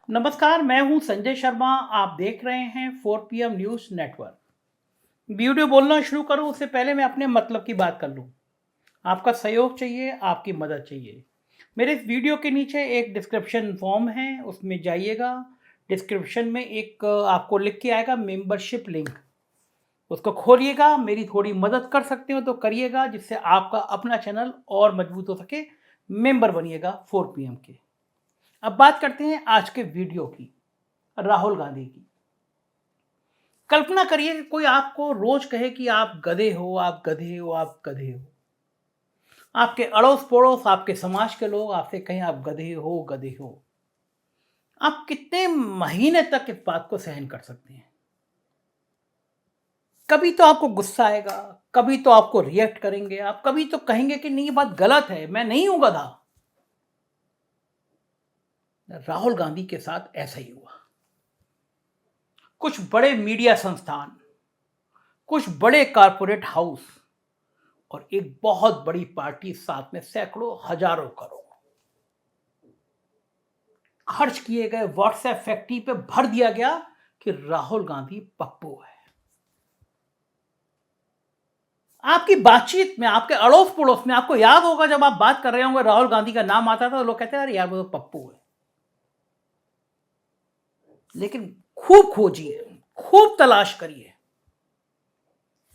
नमस्कार, मैं हूं संजय शर्मा। आप देख रहे हैं 4 PM न्यूज़ नेटवर्क। वीडियो बोलना शुरू करूं उससे पहले मैं अपने मतलब की बात कर लूं। आपका सहयोग चाहिए, आपकी मदद चाहिए। मेरे इस वीडियो के नीचे एक डिस्क्रिप्शन फॉर्म है, उसमें जाइएगा। डिस्क्रिप्शन में एक आपको लिख के आएगा मेंबरशिप लिंक, उसको खोलिएगा। मेरी थोड़ी मदद कर सकते हो तो करिएगा, जिससे आपका अपना चैनल और मजबूत हो सके। मेंबर बनिएगा 4 PM के। अब बात करते हैं आज के वीडियो की, राहुल गांधी की। कल्पना करिए कि कोई आपको रोज कहे कि आप गधे हो, आप गधे हो, आप गधे हो। आपके अड़ोस पड़ोस, आपके समाज के लोग आपसे कहें आप गधे हो, गधे हो। आप कितने महीने तक इस बात को सहन कर सकते हैं? कभी तो आपको गुस्सा आएगा, कभी तो आपको रिएक्ट करेंगे, आप कभी तो कहेंगे कि नहीं, ये बात गलत है, मैं नहीं हूं गधा। राहुल गांधी के साथ ऐसा ही हुआ। कुछ बड़े मीडिया संस्थान, कुछ बड़े कारपोरेट हाउस और एक बहुत बड़ी पार्टी, साथ में सैकड़ों हजारों करोड़ खर्च किए गए। व्हाट्सएप फैक्ट्री पे भर दिया गया कि राहुल गांधी पप्पू है। आपकी बातचीत में, आपके अड़ोस पड़ोस में, आपको याद होगा जब आप बात कर रहे होंगे राहुल गांधी का नाम आता था तो लोग कहते हैं अरे यार वो तो पप्पू है। लेकिन खूब खोजिए, खूब तलाश करिए,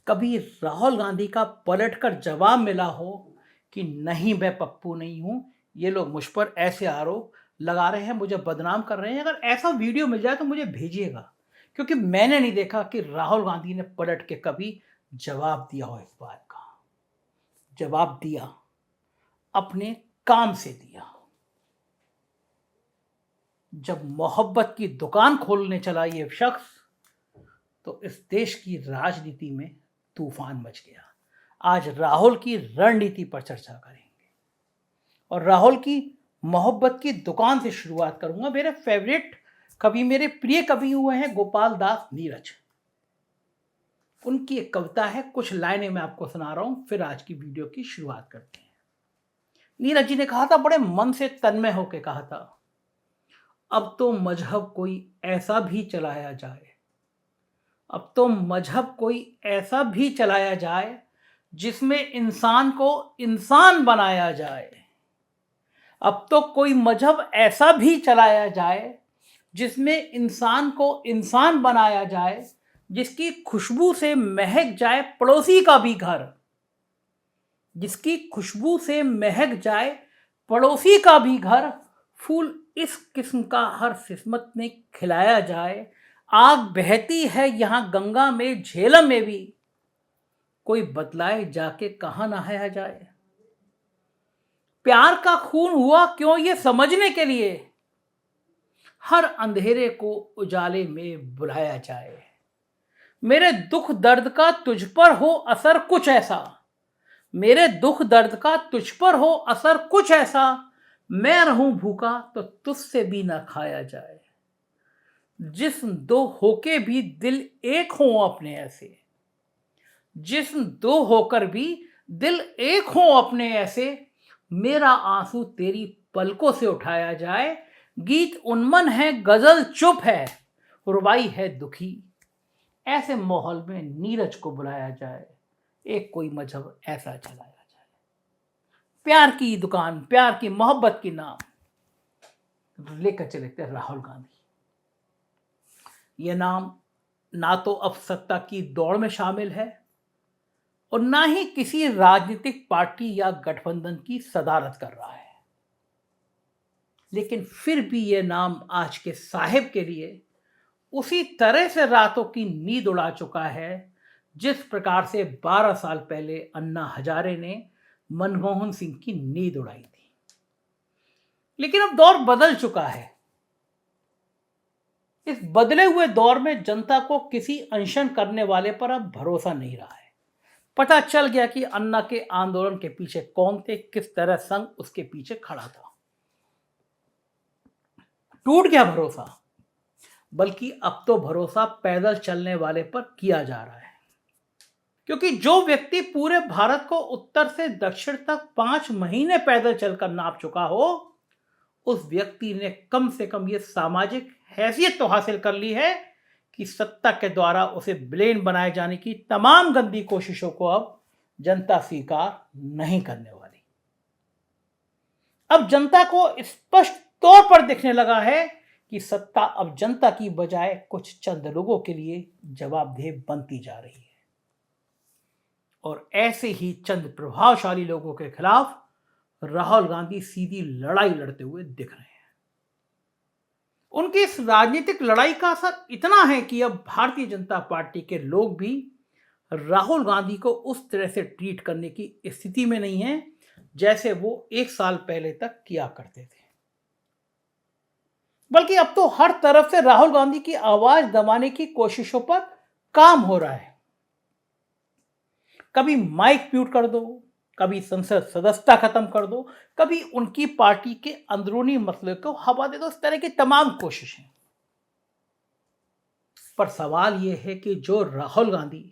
कभी राहुल गांधी का पलटकर जवाब मिला हो कि नहीं मैं पप्पू नहीं हूं, ये लोग मुझ पर ऐसे आरोप लगा रहे हैं, मुझे बदनाम कर रहे हैं। अगर ऐसा वीडियो मिल जाए तो मुझे भेजिएगा, क्योंकि मैंने नहीं देखा कि राहुल गांधी ने पलट के कभी जवाब दिया हो। इस बात का जवाब दिया, अपने काम से दिया। जब मोहब्बत की दुकान खोलने चला ये शख्स, तो इस देश की राजनीति में तूफान मच गया। आज राहुल की रणनीति पर चर्चा करेंगे और राहुल की मोहब्बत की दुकान से शुरुआत करूंगा। मेरे फेवरेट कवि, मेरे प्रिय कवि हुए हैं गोपाल दास नीरज। उनकी एक कविता है, कुछ लाइनें मैं आपको सुना रहा हूं, फिर आज की वीडियो की शुरुआत करते हैं। नीरज जी ने कहा था, बड़े मन से तन्मय होकर कहा था, अब तो मजहब कोई ऐसा भी चलाया जाए, अब तो मजहब कोई ऐसा भी चलाया जाए जिसमें इंसान को इंसान बनाया जाए। अब तो कोई मजहब ऐसा भी चलाया जाए जिसमें इंसान को इंसान बनाया जाए, जिसकी खुशबू से महक जाए पड़ोसी का भी घर, जिसकी खुशबू से महक जाए पड़ोसी का भी घर। फूल इस किस्म का हर किस्मत में खिलाया जाए। आग बहती है यहां गंगा में, झेलम में भी, कोई बतलाए जाके कहां नहाया जाए। प्यार का खून हुआ क्यों ये समझने के लिए, हर अंधेरे को उजाले में बुलाया जाए। मेरे दुख दर्द का तुझ पर हो असर कुछ ऐसा, मेरे दुख दर्द का तुझ पर हो असर कुछ ऐसा, मैं रहूं भूखा तो तुझसे भी ना खाया जाए। जिस्म दो होके भी दिल एक हो अपने ऐसे, जिस्म दो होकर भी दिल एक हो अपने ऐसे, मेरा आंसू तेरी पलकों से उठाया जाए। गीत उन्मन है, गजल चुप है, रुबाई है दुखी, ऐसे माहौल में नीरज को बुलाया जाए, एक कोई मजहब ऐसा चलाया जाए। प्यार की दुकान, प्यार की मोहब्बत की नाम लेकर चले थे राहुल गांधी। यह नाम ना तो अब सत्ता की दौड़ में शामिल है और ना ही किसी राजनीतिक पार्टी या गठबंधन की सदारत कर रहा है, लेकिन फिर भी यह नाम आज के साहिब के लिए उसी तरह से रातों की नींद उड़ा चुका है जिस प्रकार से 12 साल पहले अन्ना हजारे ने मनमोहन सिंह की नींद उड़ाई थी। लेकिन अब दौर बदल चुका है। इस बदले हुए दौर में जनता को किसी अनशन करने वाले पर अब भरोसा नहीं रहा है। पता चल गया कि अन्ना के आंदोलन के पीछे कौन थे, किस तरह संघ उसके पीछे खड़ा था। टूट गया भरोसा, बल्कि अब तो भरोसा पैदल चलने वाले पर किया जा रहा है। क्योंकि जो व्यक्ति पूरे भारत को उत्तर से दक्षिण तक 5 महीने पैदल चलकर नाप चुका हो, उस व्यक्ति ने कम से कम ये सामाजिक हैसियत तो हासिल कर ली है कि सत्ता के द्वारा उसे ब्लेम बनाए जाने की तमाम गंदी कोशिशों को अब जनता स्वीकार नहीं करने वाली। अब जनता को स्पष्ट तौर पर दिखने लगा है कि सत्ता अब जनता की बजाय कुछ चंद लोगों के लिए जवाबदेह बनती जा रही है और ऐसे ही चंद प्रभावशाली लोगों के खिलाफ राहुल गांधी सीधी लड़ाई लड़ते हुए दिख रहे हैं। उनकी इस राजनीतिक लड़ाई का असर इतना है कि अब भारतीय जनता पार्टी के लोग भी राहुल गांधी को उस तरह से ट्रीट करने की स्थिति में नहीं है जैसे वो 1 साल पहले तक किया करते थे, बल्कि अब तो हर तरफ से राहुल गांधी की आवाज दबाने की कोशिशों पर काम हो रहा है। कभी माइक म्यूट कर दो, कभी संसद सदस्यता खत्म कर दो, कभी उनकी पार्टी के अंदरूनी मसले को हवा दे दो, इस तरह की तमाम कोशिशें। पर सवाल यह है कि जो राहुल गांधी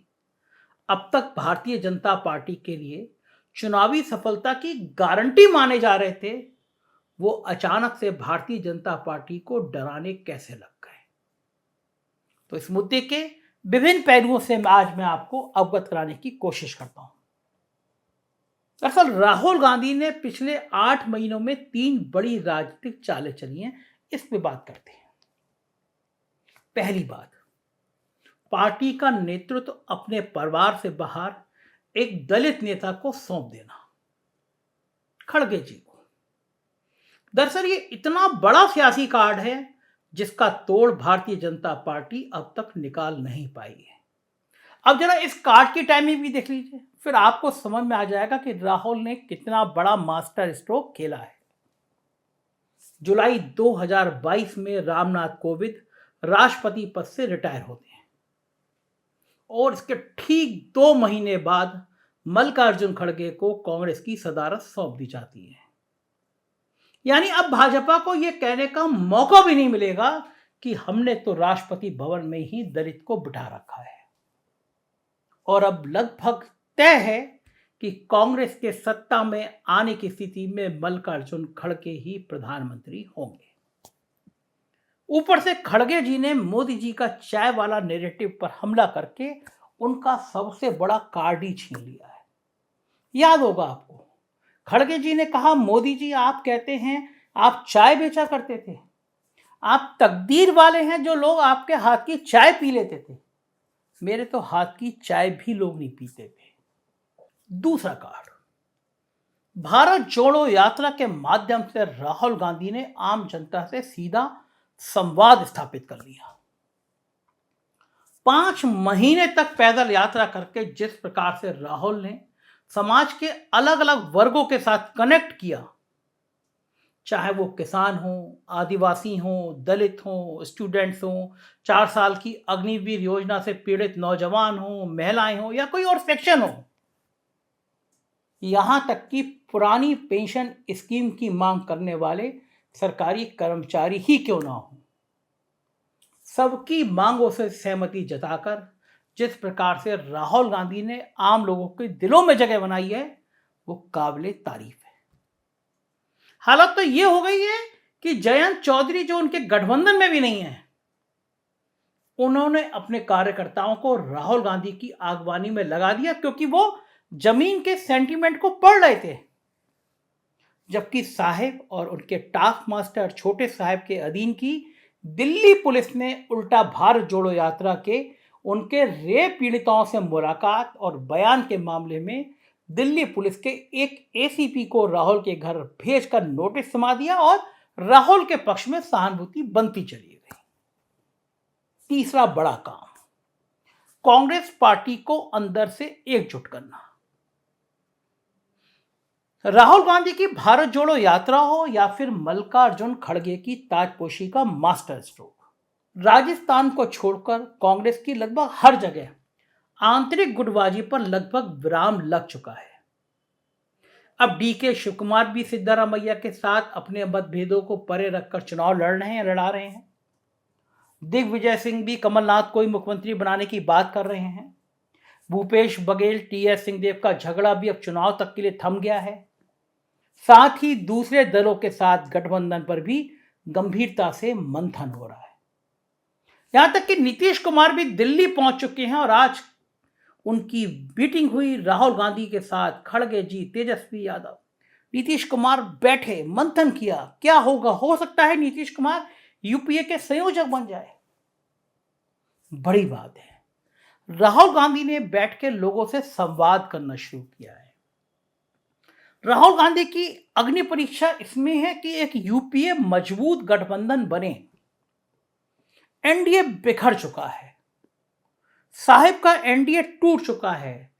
अब तक भारतीय जनता पार्टी के लिए चुनावी सफलता की गारंटी माने जा रहे थे, वो अचानक से भारतीय जनता पार्टी को डराने कैसे लग गए। तो इस मुद्दे के विभिन्न पहलुओं से आज मैं आपको अवगत कराने की कोशिश करता हूं। दरअसल राहुल गांधी ने पिछले 8 महीनों में 3 बड़ी राजनीतिक चालें चली हैं, इस पे बात करते हैं। पहली बात, पार्टी का नेतृत्व अपने परिवार से बाहर एक दलित नेता को सौंप देना, खड़गे जी को। दरअसल ये इतना बड़ा सियासी कार्ड है जिसका तोड़ भारतीय जनता पार्टी अब तक निकाल नहीं पाई है। अब जरा इस कार्ड की टाइमिंग भी देख लीजिए, फिर आपको समझ में आ जाएगा कि राहुल ने कितना बड़ा मास्टर स्ट्रोक खेला है। जुलाई 2022 में रामनाथ कोविंद राष्ट्रपति पद से रिटायर होते हैं और इसके ठीक 2 महीने बाद मल्लिकार्जुन खड़गे को कांग्रेस की सदारत सौंप दी जाती है। यानी अब भाजपा को यह कहने का मौका भी नहीं मिलेगा कि हमने तो राष्ट्रपति भवन में ही दलित को बिठा रखा है। और अब लगभग तय है कि कांग्रेस के सत्ता में आने की स्थिति में मल्लिकार्जुन खड़गे ही प्रधानमंत्री होंगे। ऊपर से खड़गे जी ने मोदी जी का चाय वाला नैरेटिव पर हमला करके उनका सबसे बड़ा कार्ड ही छीन लिया है। याद होगा आपको, खड़गे जी ने कहा, मोदी जी आप कहते हैं आप चाय बेचा करते थे, आप तकदीर वाले हैं जो लोग आपके हाथ की चाय पी लेते थे, मेरे तो हाथ की चाय भी लोग नहीं पीते थे। दूसरा कार्ड, भारत जोड़ो यात्रा के माध्यम से राहुल गांधी ने आम जनता से सीधा संवाद स्थापित कर लिया। 5 महीने तक पैदल यात्रा करके जिस प्रकार से राहुल ने समाज के अलग अलग वर्गों के साथ कनेक्ट किया, चाहे वो किसान हो, आदिवासी हो, दलित हो, स्टूडेंट्स हो, 4 साल की अग्निवीर योजना से पीड़ित नौजवान हो, महिलाएं हो या कोई और सेक्शन हो, यहां तक कि पुरानी पेंशन स्कीम की मांग करने वाले सरकारी कर्मचारी ही क्यों ना हो, सबकी मांगों से सहमति जताकर जिस प्रकार से राहुल गांधी ने आम लोगों के दिलों में जगह बनाई है, वो काबिले तारीफ है। हालत तो ये हो गई है कि जयंत चौधरी जो उनके गठबंधन में भी नहीं है, उन्होंने अपने कार्यकर्ताओं को राहुल गांधी की आगवानी में लगा दिया क्योंकि वो जमीन के सेंटीमेंट को पढ़ रहे थे। जबकि साहेब और उनके टास्क मास्टर छोटे साहब के अधीन की दिल्ली पुलिस ने उल्टा भारत जोड़ो यात्रा के उनके रेप पीड़िताओं से मुलाकात और बयान के मामले में दिल्ली पुलिस के एक एसीपी को राहुल के घर भेजकर नोटिस थमा दिया और राहुल के पक्ष में सहानुभूति बनती चली गई। तीसरा बड़ा काम, कांग्रेस पार्टी को अंदर से एकजुट करना। राहुल गांधी की भारत जोड़ो यात्रा हो या फिर मल्लिकार्जुन खड़गे की ताजपोशी का मास्टर स्ट्रोक, राजस्थान को छोड़कर कांग्रेस की लगभग हर जगह आंतरिक गुटबाजी पर लगभग विराम लग चुका है। अब डीके शिव कुमार भी सिद्धारमैया के साथ अपने मतभेदों को परे रखकर चुनाव लड़ा रहे हैं। दिग्विजय सिंह भी कमलनाथ को ही मुख्यमंत्री बनाने की बात कर रहे हैं। भूपेश बघेल टीएस सिंहदेव का झगड़ा भी अब चुनाव तक के लिए थम गया है। साथ ही दूसरे दलों के साथ गठबंधन पर भी गंभीरता से मंथन हो रहा है। यहां तक कि नीतीश कुमार भी दिल्ली पहुंच चुके हैं और आज उनकी मीटिंग हुई राहुल गांधी के साथ, खड़गे जी, तेजस्वी यादव। नीतीश कुमार बैठे, मंथन किया, क्या होगा, हो सकता है नीतीश कुमार यूपीए के संयोजक बन जाए। बड़ी बात है। राहुल गांधी ने बैठ के लोगों से संवाद करना शुरू किया है। राहुल गांधी की अग्नि परीक्षा इसमें है कि एक यूपीए मजबूत गठबंधन बने। एनडीए बिखर चुका है, साहिब का एनडीए टूट चुका है।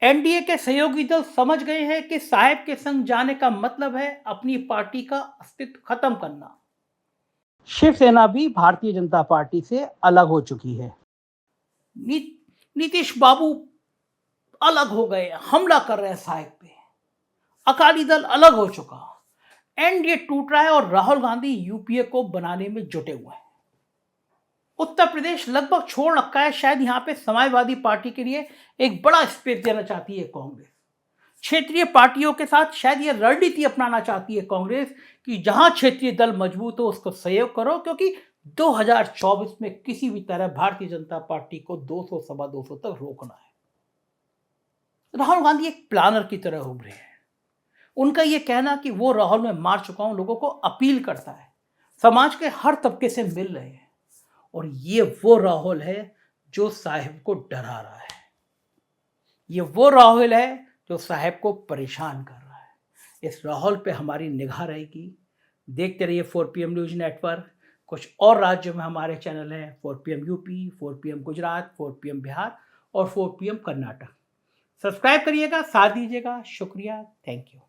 एनडीए के सहयोगी दल समझ गए हैं कि साहिब के संग जाने का मतलब है अपनी पार्टी का अस्तित्व खत्म करना। शिवसेना भी भारतीय जनता पार्टी से अलग हो चुकी है। नीतीश बाबू अलग हो गए, हमला कर रहे हैं साहिब पे। अकाली दल अलग हो चुका, एनडीए टूट रहा है और राहुल गांधी यूपीए को बनाने में जुटे हुए हैं। उत्तर प्रदेश लगभग छोड़ रखा है। शायद यहां पे समाजवादी पार्टी के लिए एक बड़ा स्पेस देना चाहती है कांग्रेस। क्षेत्रीय पार्टियों के साथ शायद ये रणनीति अपनाना चाहती है कांग्रेस कि जहां क्षेत्रीय दल मजबूत हो उसको सहयोग करो, क्योंकि 2024 में किसी भी तरह भारतीय जनता पार्टी को 200 सवा 200 तक रोकना है। राहुल गांधी एक प्लानर की तरह उभरे हैं। उनका यह कहना कि वो राहुल में मार चुका हूं लोगों को अपील करता है। समाज के हर तबके से मिल रहे हैं और ये वो राहुल है जो साहिब को डरा रहा है। ये वो राहुल है जो साहिब को परेशान कर रहा है। इस राहुल पे हमारी निगाह रहेगी। देखते रहिए 4PM न्यूज नेटवर्क। कुछ और राज्यों में हमारे चैनल हैं, 4PM UP, 4PM Gujarat, 4PM Bihar और 4PM कर्नाटक। सब्सक्राइब करिएगा, साथ दीजिएगा। शुक्रिया, थैंक यू।